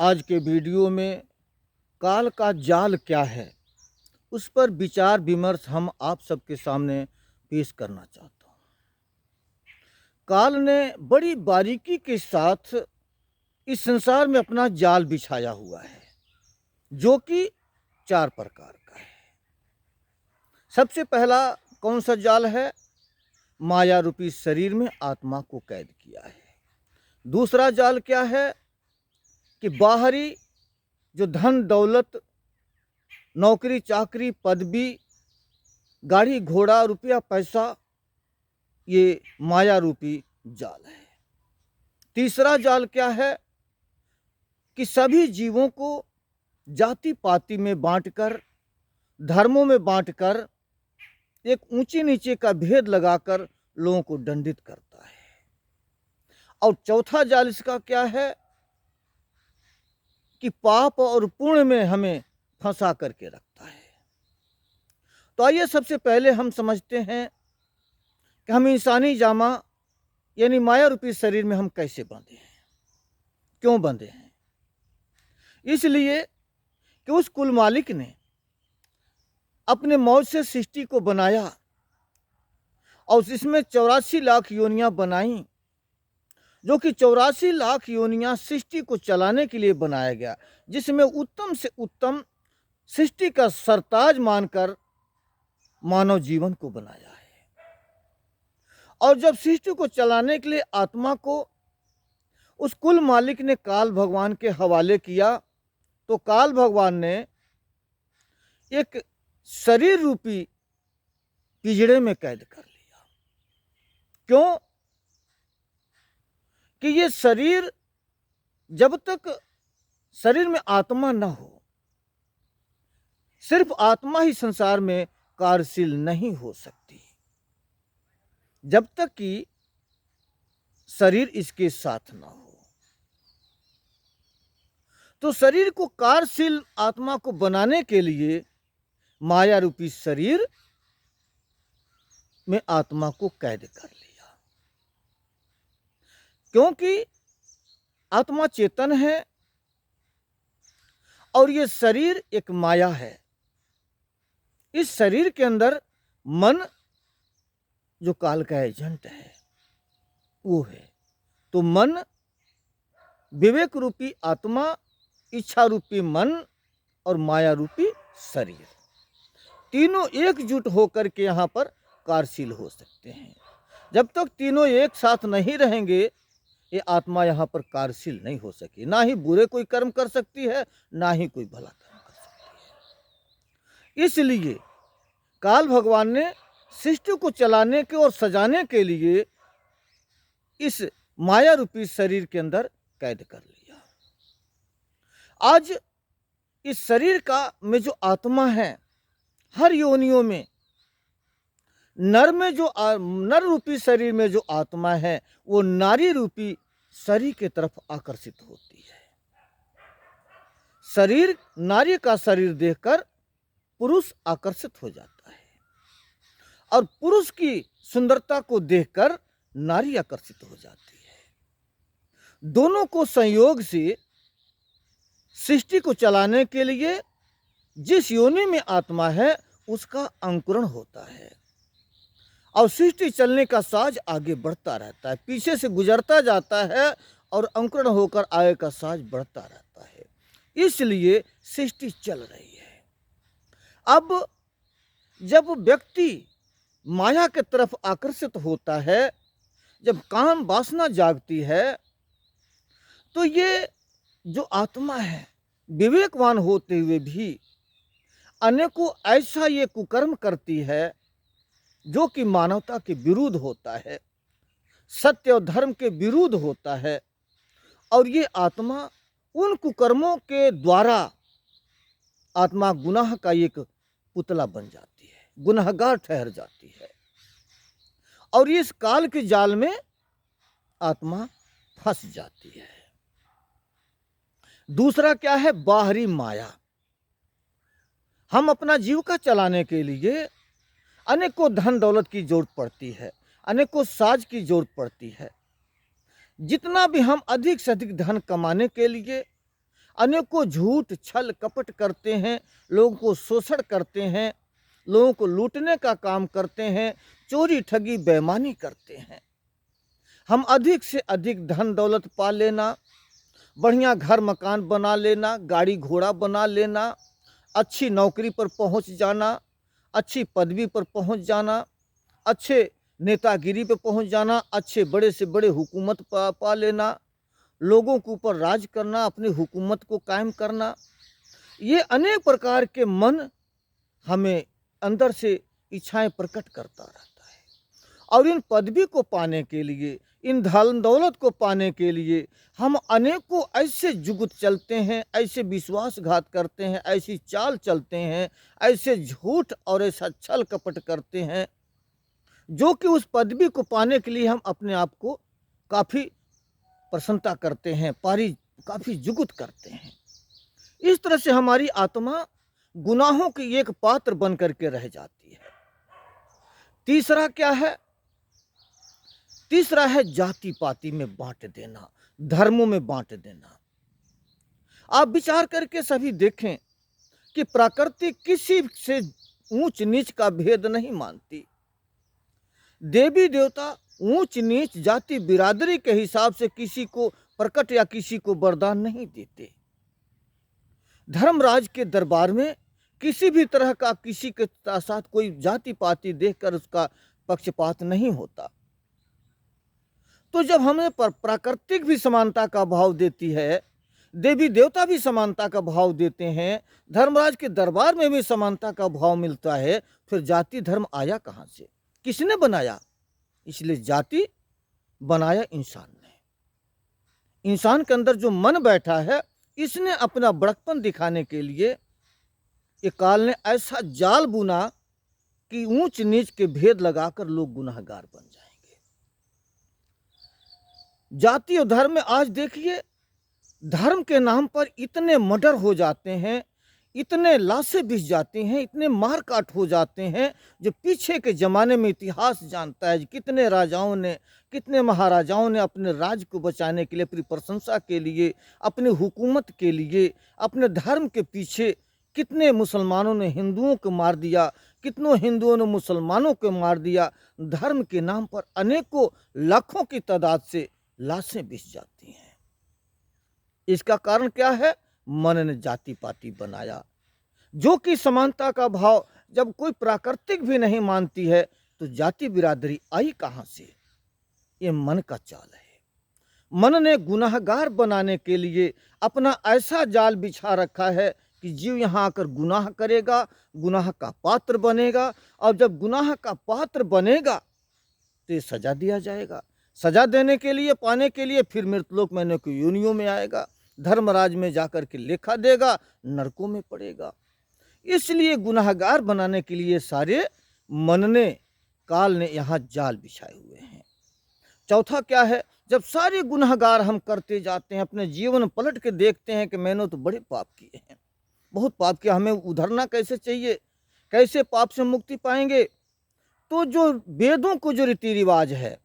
आज के वीडियो में काल का जाल क्या है, उस पर विचार विमर्श हम आप सबके सामने पेश करना चाहता हूँ। काल ने बड़ी बारीकी के साथ इस संसार में अपना जाल बिछाया हुआ है, जो कि 4 प्रकार का है। सबसे पहला कौन सा जाल है? माया रूपी शरीर में आत्मा को कैद किया है। दूसरा जाल क्या है कि बाहरी जो धन दौलत, नौकरी चाकरी, पदवी, गाड़ी घोड़ा, रुपया पैसा, ये माया रूपी जाल है। तीसरा जाल क्या है कि सभी जीवों को जाति पाति में बांटकर, धर्मों में बांटकर, एक ऊंचे नीचे का भेद लगाकर लोगों को दंडित करता है। और चौथा जाल इसका क्या है कि पाप और पुण्य में हमें फंसा करके रखता है। तो आइए सबसे पहले हम समझते हैं कि हम इंसानी जामा यानी माया रूपी शरीर में हम कैसे बंधे हैं, क्यों बंधे हैं। इसलिए कि उस कुल मालिक ने अपने मौज से सृष्टि को बनाया और इसमें 84 लाख योनियां बनाई, जो कि 84 लाख योनियां सृष्टि को चलाने के लिए बनाया गया, जिसमें उत्तम से उत्तम सृष्टि का सरताज मानकर मानव जीवन को बनाया है। और जब सृष्टि को चलाने के लिए आत्मा को उस कुल मालिक ने काल भगवान के हवाले किया, तो काल भगवान ने एक शरीर रूपी पिंजड़े में कैद कर लिया। क्यों? कि ये शरीर, जब तक शरीर में आत्मा न हो, सिर्फ आत्मा ही संसार में कार्यशील नहीं हो सकती, जब तक कि शरीर इसके साथ ना हो। तो शरीर को कार्यशील आत्मा को बनाने के लिए माया रूपी शरीर में आत्मा को कैद कर लिया। क्योंकि आत्मा चेतन है और ये शरीर एक माया है। इस शरीर के अंदर मन जो काल का एजेंट है वो है। तो मन, विवेक रूपी आत्मा, इच्छा रूपी मन और माया रूपी शरीर, तीनों एकजुट होकर के यहाँ पर कार्यशील हो सकते हैं। जब तक तीनों एक साथ नहीं रहेंगे, ये आत्मा यहाँ पर कार्यशील नहीं हो सकी। ना ही बुरे कोई कर्म कर सकती है, ना ही कोई भला कर्म कर सकती है। इसलिए काल भगवान ने सृष्टि को चलाने के और सजाने के लिए इस माया रूपी शरीर के अंदर कैद कर लिया। आज इस शरीर का में जो आत्मा है, हर योनियों में नर रूपी शरीर में जो आत्मा है, वो नारी रूपी शरीर की तरफ आकर्षित होती है। शरीर, नारी का शरीर देखकर पुरुष आकर्षित हो जाता है और पुरुष की सुंदरता को देखकर नारी आकर्षित हो जाती है। दोनों को संयोग से सृष्टि को चलाने के लिए जिस योनि में आत्मा है उसका अंकुरण होता है और सृष्टि चलने का साज आगे बढ़ता रहता है, पीछे से गुजरता जाता है और अंकुरण होकर आगे का साज बढ़ता रहता है। इसलिए सृष्टि चल रही है। अब जब व्यक्ति माया की तरफ आकर्षित होता है, जब काम वासना जागती है, तो ये जो आत्मा है विवेकवान होते हुए भी अनेकों ऐसा ये कुकर्म करती है जो कि मानवता के विरुद्ध होता है, सत्य और धर्म के विरुद्ध होता है। और ये आत्मा उन कुकर्मों के द्वारा आत्मा गुनाह का एक पुतला बन जाती है, गुनहगार ठहर जाती है और इस काल के जाल में आत्मा फंस जाती है। दूसरा क्या है? बाहरी माया। हम अपना जीविका चलाने के लिए अनेकों धन दौलत की जरूरत पड़ती है, अनेकों साज की जरूरत पड़ती है। जितना भी हम अधिक से अधिक धन कमाने के लिए अनेकों झूठ छल कपट करते हैं, लोगों को शोषण करते हैं, लोगों को लूटने का काम करते हैं, चोरी ठगी बेईमानी करते हैं। हम अधिक से अधिक धन दौलत पा लेना, बढ़िया घर मकान बना लेना, गाड़ी घोड़ा बना लेना, अच्छी नौकरी पर पहुंच जाना, अच्छी पदवी पर पहुंच जाना, अच्छे नेतागिरी पर पहुंच जाना, अच्छे बड़े से बड़े हुकूमत पा लेना, लोगों के ऊपर राज करना, अपनी हुकूमत को कायम करना, ये अनेक प्रकार के मन हमें अंदर से इच्छाएं प्रकट करता रहता है। और इन पदवी को पाने के लिए, इन धन दौलत को पाने के लिए हम अनेकों ऐसे जुगत चलते हैं, ऐसे विश्वासघात करते हैं, ऐसी चाल चलते हैं, ऐसे झूठ और ऐसा छल कपट करते हैं, जो कि उस पदवी को पाने के लिए हम अपने आप को काफ़ी प्रसन्नता करते हैं, काफ़ी जुगत करते हैं। इस तरह से हमारी आत्मा गुनाहों की एक पात्र बन करके रह जाती है। तीसरा क्या है? तीसरा है जाति पाति में बांट देना, धर्मों में बांट देना। आप विचार करके सभी देखें कि प्रकृति किसी से ऊंच नीच का भेद नहीं मानती। देवी देवता ऊंच नीच जाति बिरादरी के हिसाब से किसी को प्रकट या किसी को वरदान नहीं देते। धर्मराज के दरबार में किसी भी तरह का किसी के साथ कोई जाति पाति देखकर उसका पक्षपात नहीं होता। तो जब हमें प्राकृतिक भी समानता का भाव देती है, देवी देवता भी समानता का भाव देते हैं, धर्मराज के दरबार में भी समानता का भाव मिलता है, फिर जाति धर्म आया कहाँ से? किसने बनाया? इसलिए जाति बनाया इंसान ने। इंसान के अंदर जो मन बैठा है, इसने अपना बड़कपन दिखाने के लिए ये काल ने ऐसा जाल बुना कि ऊंच नीच के भेद लगाकर लोग गुनाहगार बन जाएंगे। जाति और धर्म में आज देखिए, धर्म के नाम पर इतने मर्डर हो जाते हैं, इतने लाशें बिछ जाती हैं, इतने मार काट हो जाते हैं, जो पीछे के ज़माने में इतिहास जानता है कितने राजाओं ने, कितने महाराजाओं ने अपने राज्य को बचाने के लिए, अपनी प्रशंसा के लिए, अपनी हुकूमत के लिए, अपने धर्म के पीछे कितने मुसलमानों ने हिंदुओं को मार दिया, कितनों हिंदुओं ने मुसलमानों को मार दिया। धर्म के नाम पर अनेकों लाखों की तादाद से लाशें बिछ जाती हैं। इसका कारण क्या है? मन ने जाति पाति बनाया, जो कि समानता का भाव जब कोई प्राकृतिक भी नहीं मानती है, तो जाति बिरादरी आई कहाँ से? ये मन का चाल है। मन ने गुनाहगार बनाने के लिए अपना ऐसा जाल बिछा रखा है कि जीव यहाँ आकर गुनाह करेगा, गुनाह का पात्र बनेगा, और जब गुनाह का पात्र बनेगा तो सजा दिया जाएगा। सजा देने के लिए, पाने के लिए फिर मृतलोक में अनेक योनियों में आएगा, धर्मराज में जाकर के लेखा देगा, नरकों में पड़ेगा। इसलिए गुनाहगार बनाने के लिए सारे मन ने, काल ने यहाँ जाल बिछाए हुए हैं। चौथा क्या है? जब सारे गुनाहगार हम करते जाते हैं, अपने जीवन पलट के देखते हैं कि मैंने तो बड़े पाप किए हैं, बहुत पाप किया, हमें उधरना कैसे चाहिए, कैसे पाप से मुक्ति पाएंगे? तो जो वेदों को जो रीति रिवाज है,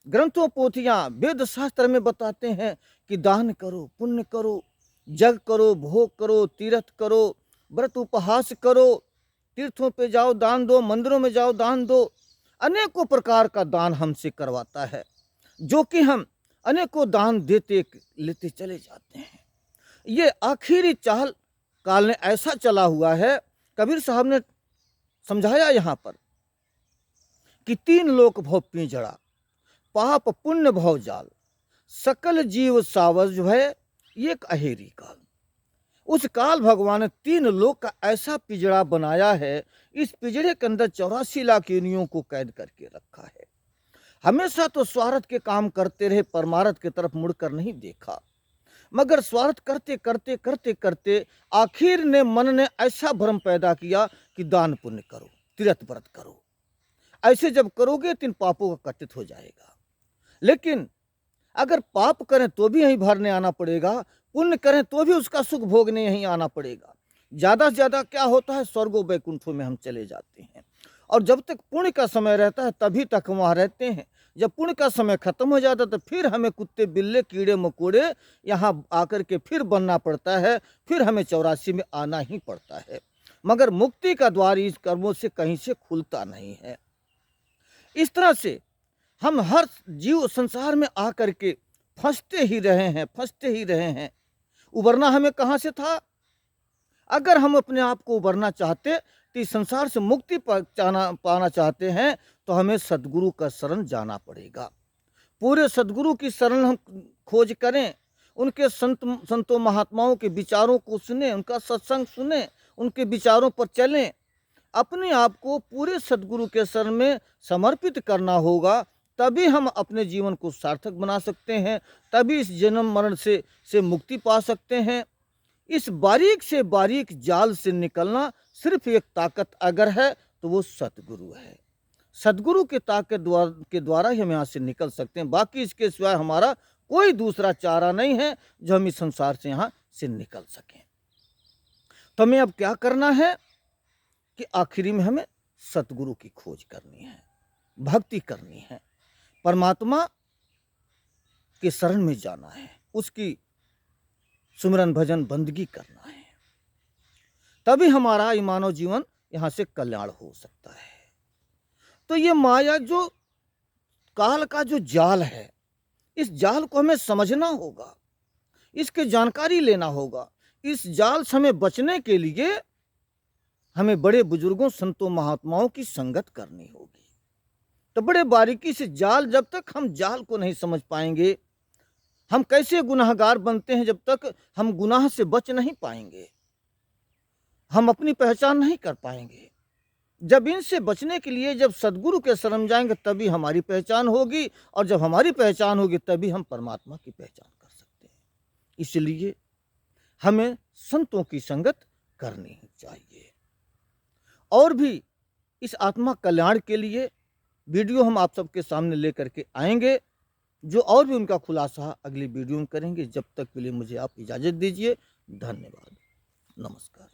ग्रंथों पोथियाँ वेद शास्त्र में बताते हैं कि दान करो, पुण्य करो, जग करो, भोग करो, तीर्थ करो, व्रत उपहास करो, तीर्थों पे जाओ दान दो, मंदिरों में जाओ दान दो। अनेकों प्रकार का दान हमसे करवाता है, जो कि हम अनेकों दान देते लेते चले जाते हैं। ये आखिरी चाल काल ने ऐसा चला हुआ है। कबीर साहब ने समझाया यहाँ पर कि तीन लोक भव पिंजड़ा, पाप पुण्य भव जाल, सकल जीव सावज है एक अहेरी काल। उस काल भगवान ने तीन लोक का ऐसा पिंजड़ा बनाया है, इस पिंजड़े के अंदर 84 लाख योनियों को कैद करके रखा है। हमेशा तो स्वार्थ के काम करते रहे, परमार्थ की तरफ मुड़कर नहीं देखा, मगर स्वार्थ करते करते करते करते आखिर ने मन ने ऐसा भ्रम पैदा किया कि दान पुण्य करो, तीर्थ व्रत करो। ऐसे जब करोगे तो इन पापों का कटित हो जाएगा। लेकिन अगर पाप करें तो भी यहीं भरने आना पड़ेगा, पुण्य करें तो भी उसका सुख भोगने यहीं आना पड़ेगा। ज़्यादा से ज़्यादा क्या होता है, स्वर्गों वैकुंठों में हम चले जाते हैं, और जब तक पुण्य का समय रहता है तभी तक वहाँ रहते हैं। जब पुण्य का समय खत्म हो जाता तो फिर हमें कुत्ते बिल्ले कीड़े मकोड़े यहाँ आकर के फिर बनना पड़ता है, फिर हमें 84 में आना ही पड़ता है। मगर मुक्ति का द्वार इस कर्मों से कहीं से खुलता नहीं है। इस तरह से हम हर जीव संसार में आकर के फंसते ही रहे हैं। उबरना हमें कहाँ से था? अगर हम अपने आप को उबरना चाहते तो इस संसार से मुक्ति पाना चाहते हैं तो हमें सद्गुरु का शरण जाना पड़ेगा। पूरे सद्गुरु की शरण हम खोज करें, उनके संतों महात्माओं के विचारों को सुने, उनका सत्संग सुने, उनके विचारों पर चलें। अपने आप को पूरे सद्गुरु के शरण में समर्पित करना होगा, तभी हम अपने जीवन को सार्थक बना सकते हैं, तभी इस जन्म मरण से मुक्ति पा सकते हैं। इस बारीक से बारीक जाल से निकलना सिर्फ एक ताकत अगर है तो वो सद्गुरु है। सद्गुरु के ताकत के द्वारा ही हम यहाँ से निकल सकते हैं। बाकी इसके सिवाय हमारा कोई दूसरा चारा नहीं है जो हम इस संसार से यहाँ से निकल सकें। तो हमें अब क्या करना है कि आखिरी में हमें सद्गुरु की खोज करनी है, भक्ति करनी है, परमात्मा के शरण में जाना है, उसकी सुमिरन भजन बंदगी करना है, तभी हमारा ये मानव जीवन यहाँ से कल्याण हो सकता है। तो ये माया जो काल का जो जाल है, इस जाल को हमें समझना होगा, इसकी जानकारी लेना होगा। इस जाल से हमें बचने के लिए हमें बड़े बुजुर्गों संतों महात्माओं की संगत करनी होगी। तो बड़े बारीकी से जब तक हम जाल को नहीं समझ पाएंगे, हम कैसे गुनाहगार बनते हैं, जब तक हम गुनाह से बच नहीं पाएंगे, हम अपनी पहचान नहीं कर पाएंगे। जब इनसे बचने के लिए जब सद्गुरु के शरण जाएंगे तभी हमारी पहचान होगी, और जब हमारी पहचान होगी तभी हम परमात्मा की पहचान कर सकते हैं। इसलिए हमें संतों की संगत करनी चाहिए। और भी इस आत्मा कल्याण के लिए वीडियो हम आप सबके सामने लेकर के आएंगे, जो और भी उनका खुलासा अगली वीडियो में करेंगे। जब तक के लिए मुझे आप इजाज़त दीजिए। धन्यवाद, नमस्कार।